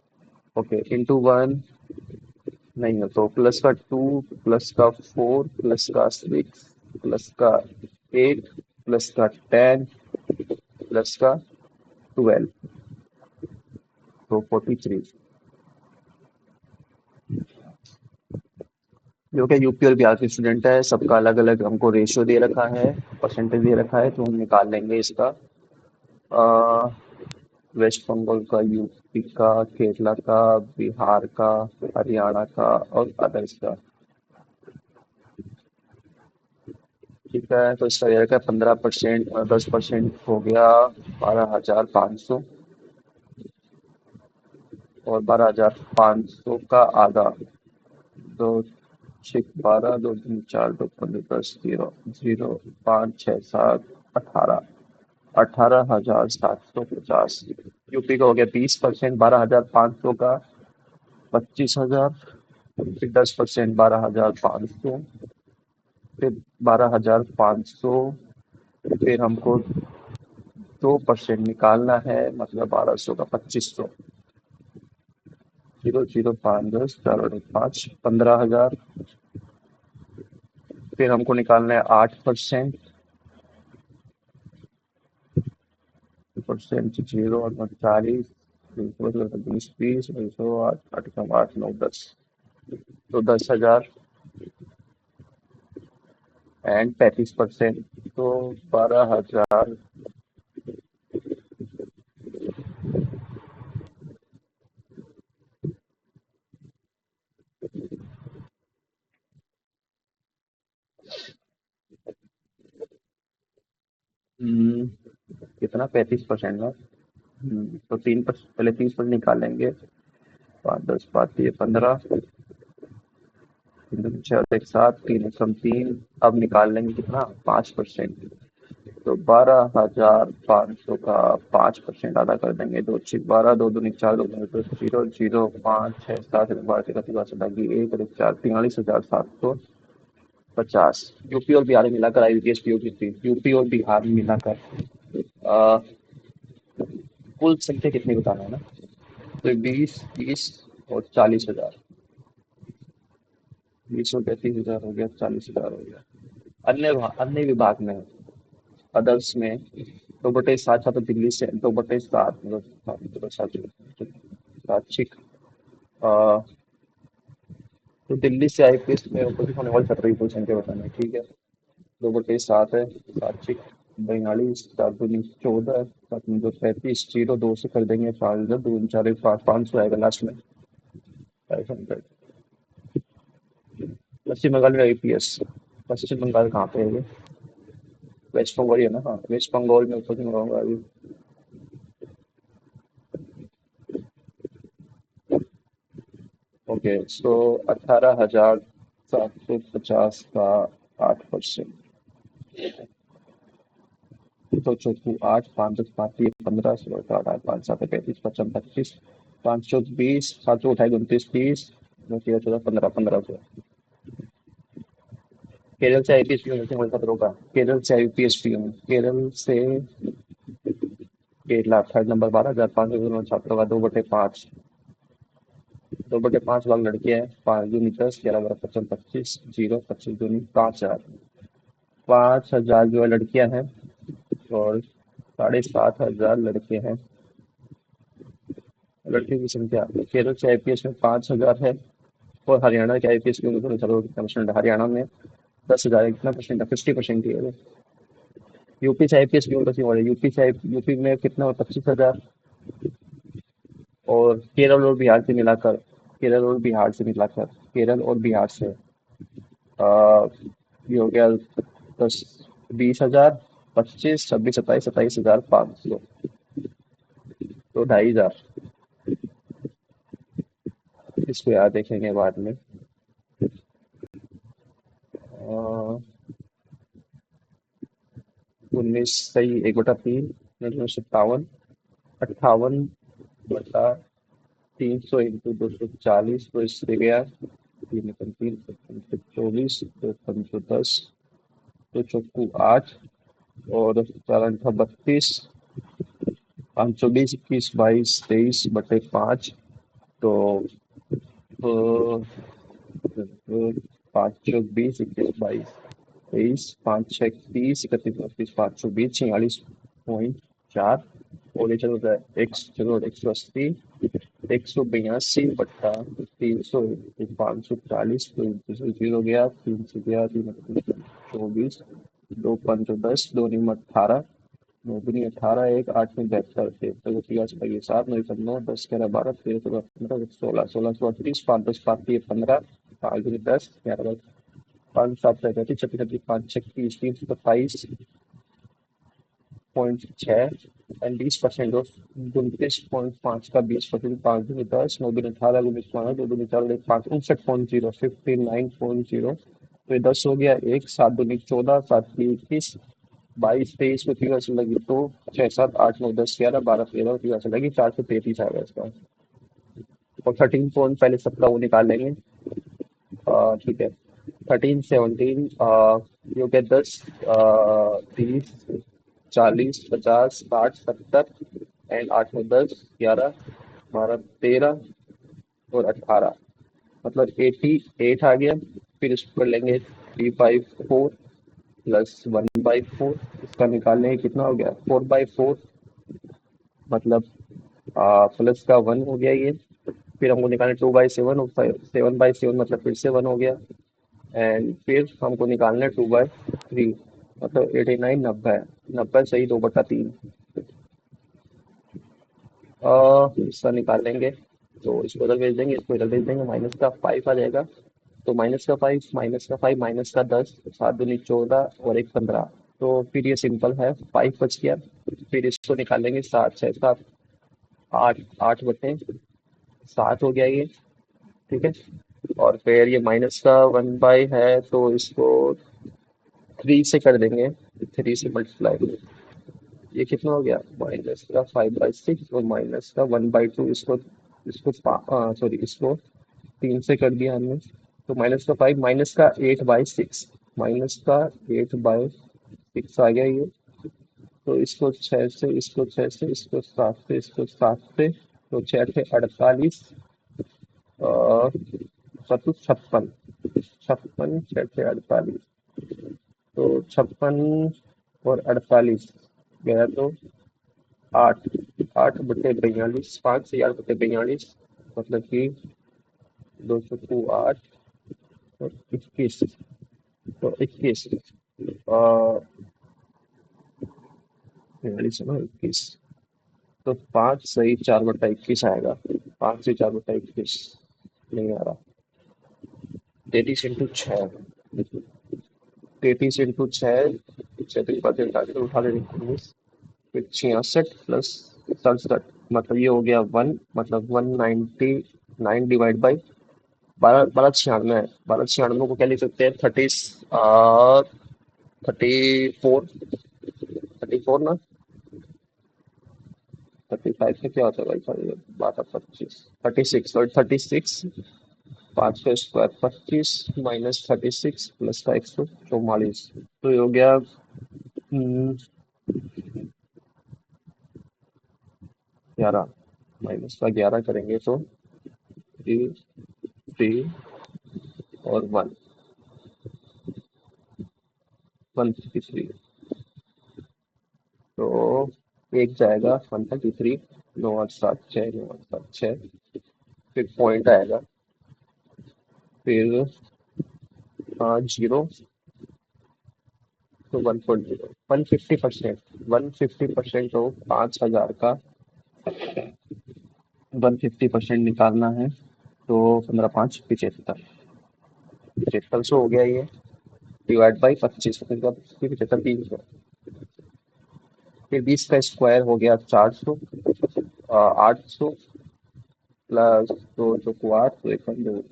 okay into 1 नहीं है तो +2 +4 +6 +8 +10 +12, तो 43। जो कि यूपी और बिहार के स्टूडेंट है, सबका अलग अलग हमको रेशियो दे रखा है, परसेंटेज दे रखा है, तो हम निकाल लेंगे इसका। अ, वेस्ट बंगाल का, यूपी का, केरला का, बिहार का, हरियाणा का और अदर्स का। ठीक है, तो इसका ये रखा 15%, 10% हो गया 12,500, और 12,500 का आधा। दो 6 12 2 3 4 2 15 10 0 0 5 6 7 18, 18,750। यूपी का हो गया 20%, 12,500 का 25,000, फिर 10% 12,500, फिर 12,500, फिर हमको 2% निकालना है, मतलब 1,200 का 2,500। 0 0 5 10 4 और 5, 15,000। फिर हमको निकालना है 8%। परसेंट 0 और 40, 20 20 20 8 8 9 10, तो 10,000। एंड 35%, तो 12,000। हम्म, कितना 35% ना। तो 3%, पहले 30% निकालेंगे। 5 10 5 ये 15, तीन दूनी छह और एक सात, तीन एकम तीन। अब निकाल लेंगे कितना, 5%। तो 12,500 का 5% अदा कर देंगे। दो छिक 12, दो दूनी चार, दो दूनी दस, जीरो जीरो, 5, 6, 7, 12, 13, 14, 17, एक और एक चार, 43,750। यूपी और बिहार में मिलाकर आईबीपीएस पीओ की थी, यूपी और बिहार में मिलाकर अ, कुल संख्या कितनी बताना है ना। तो 20, 30 और 40,000। 20 हो गया, 30,000 हो गया, 40,000 हो गया। अन्य विभाग में, अदर्स में, 2/7 तो दिल्ली से, 2/7 मतलब 7 छिक तो दिल्ली से आईपीएस में उपस्थित होने वाली छात्रों की कुल संख्या बताना है, ठीक है। 2/7 है, 7 छिक 42, 4 दूनी 14, 7 दूनी 35, जीरो दो से कर देंगे 5,000, दो चार 500 आएगा लास्ट में, 500। पश्चिम बंगाल में आईपीएस, पश्चिम बंगाल कहाँ पे है ये? वेस्ट बंगाल ही है ना, हाँ वेस्ट बंगाल में उपस्थित होगा अभी। ओके, सो 18,750 का 8%। तो चौकू 8, 5, 10, 5, 15, 16, 18, 5, 7, 35, 55, 25, 520, 7 उठाए 29, 30, 9, 13, 14, 15, 1500। केरल से आईपीएस पी होने से खतरों का, केरल से आईपीएस पी होने, केरल से केरला थर्ड नंबर, 12,500 छात्रों का 2/5। 2/5 भाग लड़के हैं, 5 दूनी 10, 11, 12, 15, 25, जीरो 25 दूनी 5,000। 5,000 जो है लड़कियां हैं, और 7,500 लड़के हैं। लड़कियों की संख्या केरल से आईपीएस में 5,000 है, और हरियाणा के आईपीएस की उम्मीद चलो कितना परसेंट है? हरियाणा में 10,000, कितना परसेंट है? 50% ही है। यूपी से आईपीएस की उम्मीद और यूपी में कितना, 25,000। और केरल और बिहार से मिलाकर, केरल और बिहार से ये हो गया 10, 20,000, 25, 26, 27, 27,500, तो 2,500। इसको याद देखेंगे बाद में। 19 सही, 1/3, 57, 58/300 इंटू 240, तो इससे गया 3, 24, 2, तो चौकू 8, और 4, 32, 520, 21, 22, 23/5। तो 5, 20, 21, 22, 23, 5, 6, 30, 31, 32, 520, 46.4। और ये चलो एक्स, चलो 180, 182/300, 540, तो जीरो गया, 3 से गया, 3, 24, 2, 5, 10, 2, 9, 18, 9, 2, 18, 1, 8 में 72 थे, तो 3, 7, 9, 10, 11, 12, 13, 14, 15, 16, 16, 38, 5, 10, 5, 15, 5, 10, 11, 5, 7, 35, 36, 5, 3, 27, एंड 20% ऑफ 29.5 का 20%, 5, 10, 9, 18, 19, 2, 4, 5, 59.0, 59.0। तो ये 10 हो गया, एक 7, 2, 14, 7, 21, 22, 23 को 3 से लगी, तो 6, 7, 8, 9, 10, 11, 12, 13, 3 से लगी, 433 आ गया इसका। और 13 पॉइंट पहले सबका वो निकाल लेंगे। ठीक है, 13, 17, ये हो गया 10, 30, 40, 50, 60, 70, एंड 8, 9, 10, 11, 12, 13 और 18, मतलब 88 आ गया। फिर इसको कर लेंगे 3/4 प्लस 1/4, इसका निकाल लेंगे कितना हो गया, 4/4, मतलब प्लस का 1 हो गया ये। फिर हमको निकालना 2/7, और 7/7 मतलब फिर से 1 हो गया। एंड फिर हमको निकालना है 2/3, मतलब 89, 90, 90 सही, 2/3। इसका निकाल लेंगे, तो इसको इधर भेज देंगे, इसको इधर भेज देंगे, माइनस का 5 आ जाएगा। तो -5, -5, -10, 7, 2, 14 और 1, 15। तो फिर ये सिंपल है, 5 बच गया। फिर इसको निकालेंगे, 7, 6, 7, 8, 8/7 हो गया ये, ठीक है। और फिर ये माइनस का 1 बाई है तो इसको 3 से कर देंगे, 3 से मल्टीप्लाई। ये कितना हो गया, माइनस का 5/6 और माइनस का 1/2। इसको इसको सॉरी, इसको 3 से कर दिया हमने, तो माइनस का 5, माइनस का 8/6, माइनस का 8/6 आ गया ये। तो इसको 6 से, इसको 6 से, इसको 7 से, इसको 7 से, तो 6 से 48, और 56, 6 6 तो 56 और 48 गया तो 8, 8/42, 5 से 8/42, मतलब कि 2 को 8 और 21, तो 21, 42 ना 21, तो 5 सही 4/21 आएगा। 5 से 4/21 नहीं आ रहा। 33 x 6, 33 x 6, 36 उठा लेंगे 19, फिर 66 + 67, मतलब ये हो गया 1, मतलब 199 बारह, 1296 है। 1296 को क्या लिख सकते हैं, 34, 34 ना, 35 का क्या होता है भाई साहब, 12 25, 36, और 36, 5 का स्क्वायर 25, -36 प्लस का 144, तो ये हो गया 11, -11 करेंगे तो 3, 3 और 153, तो एक जाएगा 133, 9 8 7 6, 9 8 7 6, फिर पॉइंट आएगा, फिर 0, तो 1.0, 150%, तो 5,000 का 150% निकालना है, तो 15×5 = 75, 7500 हो गया ये, डिवाइड बाई 25, मतलब 75, 300, फिर 20 का स्क्वायर हो गया 400, 800 प्लस 2 2 को 8, तो 1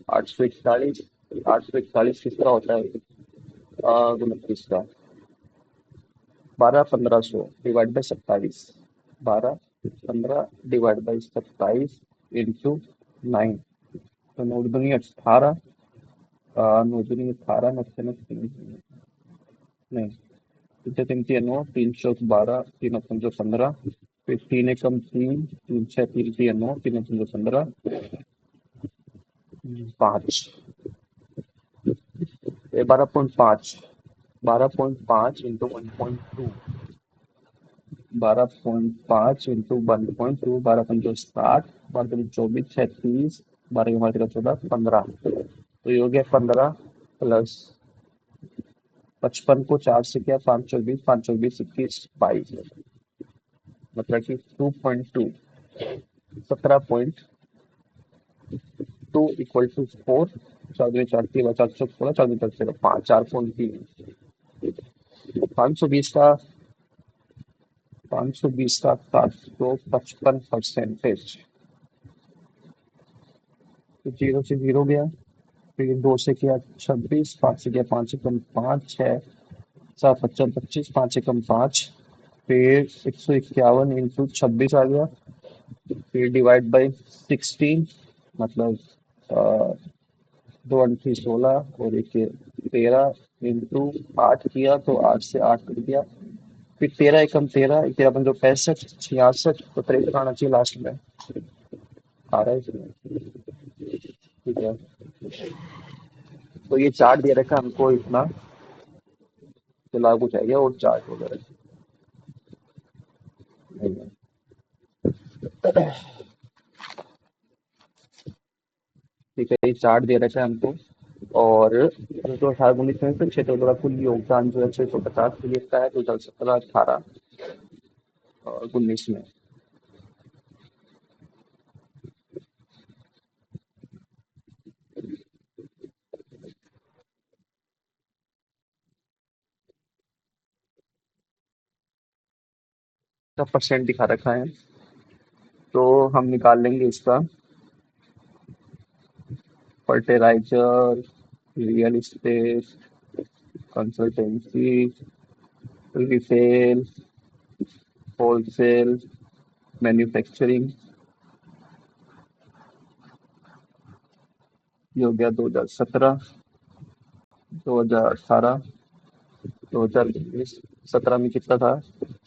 841, 841 किसका होता है, 29 का, 12 1500 divide by 27, 12 15 divide by 27 into 9, तो 9 दूनी 18, 9 दूनी 18, नहीं, तीन तीन तीन 9, 3 चौक 12, 3 और 5 15, फिर 3 एकम 3, 3 6 3 3 9, 3 और 5 15, 5, 12.5, 12.5 इंटू 1.2, 12.5 इंटू 1.2, 12×5 = 60, 12×24 = 36, 12×5 = 14, 15, तो ये हो गया 15 प्लस 55 को 4 से किया, 5 चौक 20, 5 चौक 20 21 22, मतलब कि 2.2, 17.2 = 4, 4 4 4 4 4 520 का 755%, तो 0 से 0 गया, फिर 2 से किया 26, 5 से किया 5 एकम 5, 6 7 55 25, 5 एकम 5, फिर 151 इंटू 26 आ गया, फिर डिवाइड बाई 16, मतलब 2 8 16 और एक 13 इंटू 8 किया, तो 8 से 8 कट गया, फिर 13 एकम 13, 13 15 65, 66, तो 63 आना चाहिए लास्ट में, आ रहा है इसमें, ठीक है। तो ये चार्ट दे रखा है हमको इतना, तो लागू चाहिए और चार्ट वगैरह नहीं है। ठीक है, ये चार्ट दे रखा है हमको, और 2018 19 में फिर क्षेत्र द्वारा कुल योगदान जो है 650 मिलियन का है, 2017 18 और 19 में का परसेंट दिखा रखा है, तो हम निकाल लेंगे इसका fertiliser, real estate, consultancy, retail, wholesale, manufacturing. ये हो गया 2017, 2018, 2019। 17 में कितना था?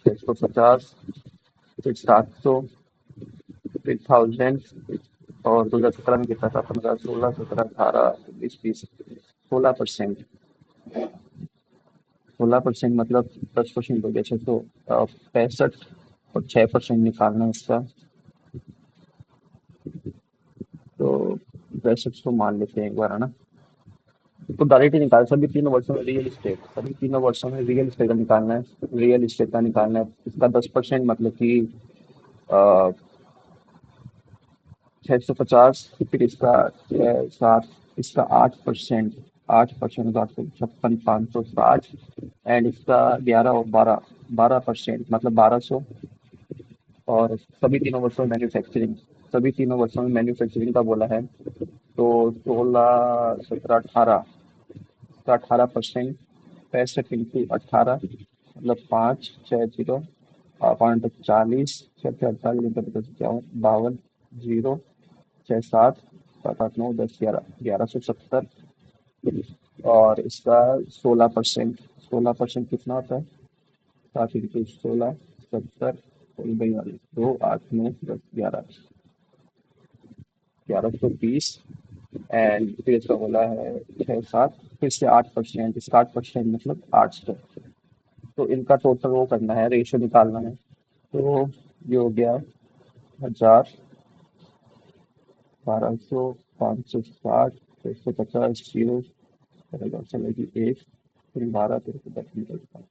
650, फिर 700, फिर 1000। और 2017 में कितना था? 15, 16, 17, 18, 19, 20। 16%। 16% मतलब 10% हो गया। 665 और 6% निकालना है इसका। तो 65 मान लेते हैं एक बार, है ना? तो डायरेक्ट ही निकाल, सभी तीनों वर्षों में रियल इस्टेट, सभी तीनों वर्षों में रियल इस्टेट का निकालना है। रियल इस्टेट का निकालना है, इसका 10% मतलब कि 650। फिर इसका 7, इसका 8%। 8% 856, 560। एंड इसका 11 और 12, 12% मतलब 1200। और सभी तीनों वर्षों में मैन्युफैक्चरिंग, सभी तीनों वर्षों में मैन्युफैक्चरिंग का बोला है। तो 16, 17, 18 का 18%। 65 × 18 मतलब 560, 540, 648, 52, 52, 6, 7, 7, 8, 9, 10, 11, 1170। और इसका 16%। 16% कितना होता है? 7 × 16, 70, 42, 2, 8, 9, 10, 11, 1120। एंड फिर इसका बोला है 6, 7, फिर से 8%। इसका 8% मतलब 800। तो इनका टोटल वो करना है, रेशियो निकालना है। तो ये हो गया 1000, 1200, 560, 650, जीरो, चलेगी एक, फिर 12, 13,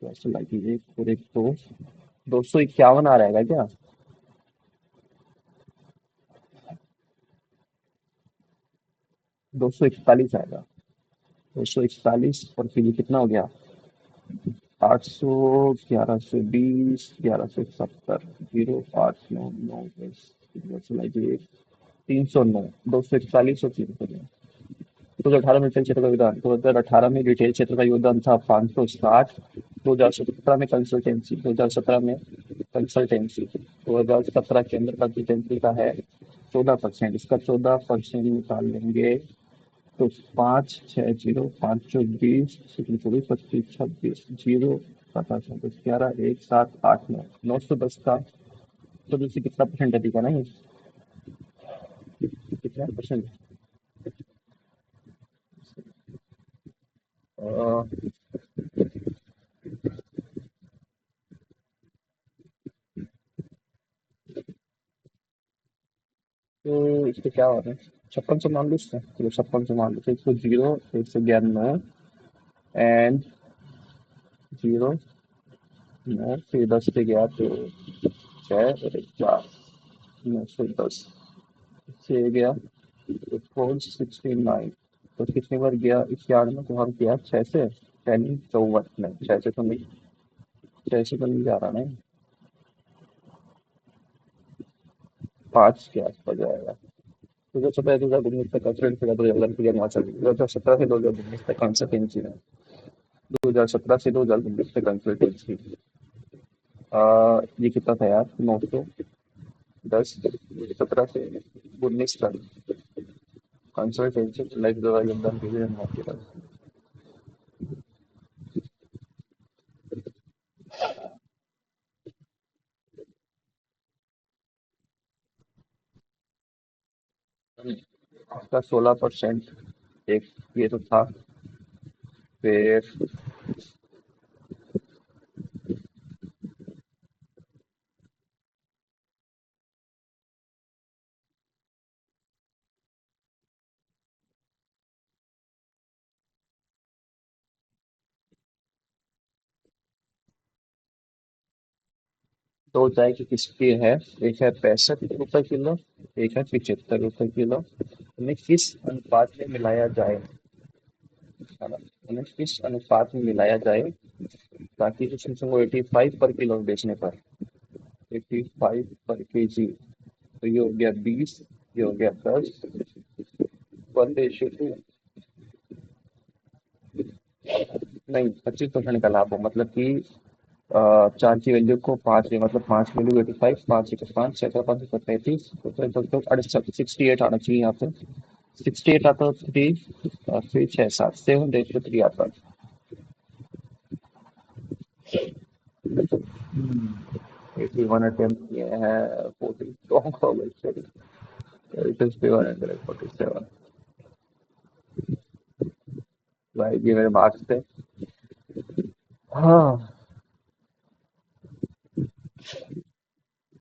10, चलेगी एक, फिर एक, दो, 251 आ रहेगा क्या? 241 आएगा। 241। और फिर ये कितना हो गया? 800, 1120, 1170, जीरो, 8, 9, 9, 10, चलेगी एक, 309। 241 और 309। 2018 में रिटेल क्षेत्र का योगदान, 2018 में रिटेल क्षेत्र का योगदान था 560। 2017 में कंसल्टेंसी, 2017 में कंसल्टेंसी, 2017 के अंदर कंसल्टेंसी का है 14%। इसका 14% निकाल लेंगे तो 560, 520, 25, 26, जीरो, 7, 11, 1, 7, 8, 9, 910 का। तो जैसे कितना परसेंट अधिक है ना ये? कितना परसेंट? तो इसको क्या हो रहा है? 56 मान लो इसका, चलो 56 मान लो। तो इसको जीरो, एक से गया 9, एंड जीरो, 9, फिर 10 से गया तो 6 और एक 4, 910 से गया तो 469। तो कितनी बार गया? 91। तो हम किया 6 से, 54 नहीं, 6 से तो नहीं, 6 से तो नहीं जा रहा नहीं, 5 के आसपास जाएगा। 2017 से 2019 तक कंसल्टेंसी का, 2017 से 2019 तक कंसल्टेंसी है। 2017 से 2019 तक कंसल्टेंसी। ये कितना था यार? 910। 17 से 19 तक कंसल्टेंसी लाइफ दवा योगदान के लिए आपके पास। इसका 16%। एक ये तो था। फिर दो चाय की किस्में है। एक है 65 रुपए किलो, एक है 75 रुपए किलो। उन्हें किस अनुपात में मिलाया जाए? है ना? उन्हें किस अनुपात में मिलाया जाए ताकि उस चीज़ों को 85 पर किलो बेचने पर, 85 पर केजी। तो ये हो गया 20, ये हो गया 10, 1:2। नहीं, 25% का लाभ हो मतलब कि 4 की वैल्यू को 5 है, मतलब 5 की वैल्यू 85, 5 एक 5, 6 का 5 35, तो 68 आना चाहिए यहाँ पे। 68 आता है, 3 फिर 6 7 7:3 आता है। 81 अटेम्प्ट किए हैं, 40 स्ट्रॉन्ग हो गए, सॉरी। It is 147। भाई ये मेरे मार्क्स थे। हाँ।